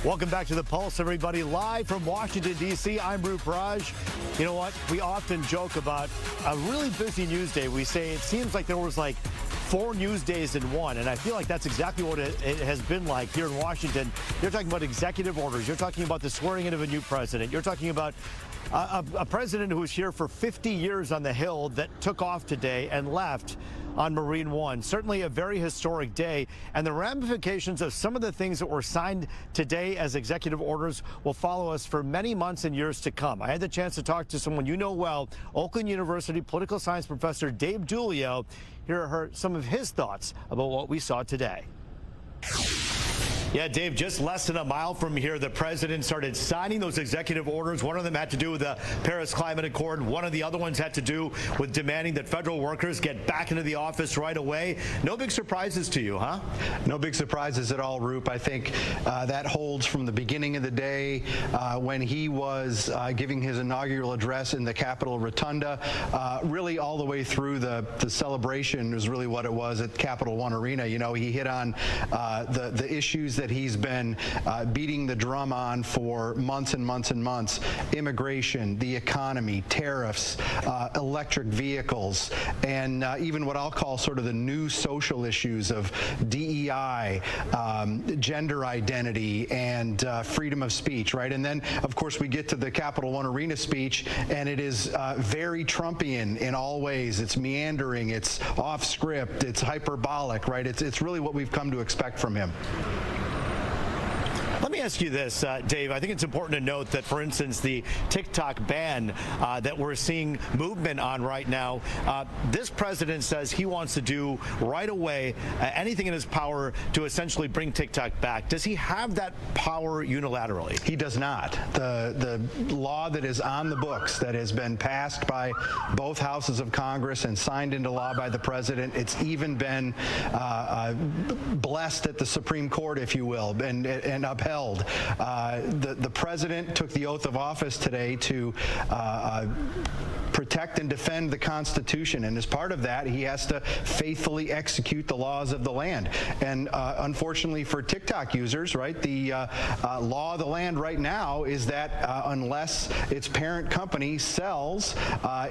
Welcome back to The Pulse, everybody. Live from Washington, D.C., I'm Rup Raj. You know what? We often joke about a really busy news day. We say it seems like there was like 4 news days in one, and I feel like that's exactly what it has been like here in Washington. You're talking about executive orders. You're talking about the swearing in of a new president. You're talking about a president who was here for 50 years on the Hill that took off today and left on Marine One. Certainly a very historic day, and the ramifications of some of the things that were signed today as executive orders will follow us for many months and years to come. I had the chance to talk to someone you know well, Oakland University political science professor Dave Giulio. Here are some of his thoughts about what we saw today. Yeah, Dave, just less than a mile from here, the president started signing those executive orders. One of them had to do with the Paris Climate Accord. One of the other ones had to do with demanding that federal workers get back into the office right away. No big surprises to you, huh? No big surprises at all, Rup. I think that holds from the beginning of the day when he was giving his inaugural address in the Capitol Rotunda, really all the way through the celebration is really what it was at Capital One Arena. You know, he hit on the issues that he's been beating the drum on for months and months and months: immigration, the economy, tariffs, electric vehicles, and even what I'll call sort of the new social issues of DEI, gender identity, and freedom of speech, right? And then, of course, we get to the Capital One Arena speech, and it is very Trumpian in all ways. It's meandering, it's off script, it's hyperbolic, right? It's really what we've come to expect from him. Let me ask you this, Dave. I think it's important to note that, for instance, the TikTok ban that we're seeing movement on right now, this president says he wants to do right away anything in his power to essentially bring TikTok back. Does he have that power unilaterally? He does not. The law that is on the books, that has been passed by both houses of Congress and signed into law by the president, it's even been blessed at the Supreme Court, if you will, and upheld. The president took the oath of office today to protect and defend the Constitution, and as part of that, he has to faithfully execute the laws of the land. And unfortunately for TikTok users, right, the law of the land right now is that unless its parent company sells,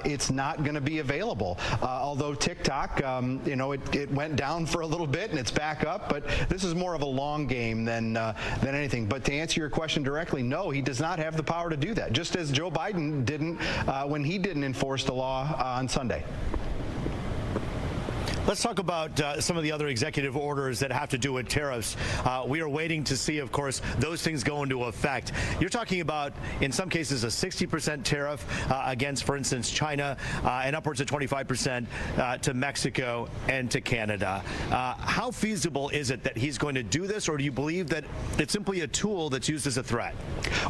it's not going to be available. Although TikTok, you know, it went down for a little bit and it's back up, but this is more of a long game than anything. But to answer your question directly, no, he does not have the power to do that, just as Joe Biden didn't when he didn't enforce the law on Sunday. Let's talk about some of the other executive orders that have to do with tariffs. We are waiting to see, of course, those things go into effect. You're talking about, in some cases, a 60% tariff against, for instance, China, and upwards of 25% to Mexico and to Canada. How feasible is it that he's going to do this, or do you believe that it's simply a tool that's used as a threat?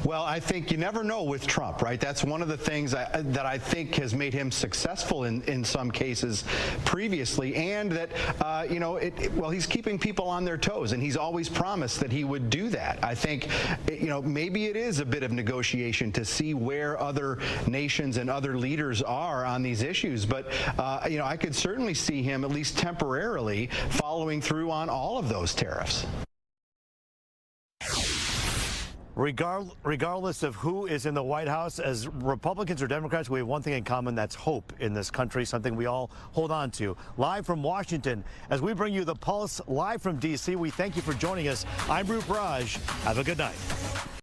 Well, I think you never know with Trump, right? That's one of the things that I think has made him successful in some cases previously. And that, you know, well, he's keeping people on their toes, and he's always promised that he would do that. I think, you know, maybe it is a bit of negotiation to see where other nations and other leaders are on these issues. But, you know, I could certainly see him, at least temporarily, following through on all of those tariffs. Regardless of who is in the White House, as Republicans or Democrats, we have one thing in common: that's hope in this country, something we all hold on to. Live from Washington, as we bring you The Pulse live from D.C., we thank you for joining us. I'm Rup Raj. Have a good night.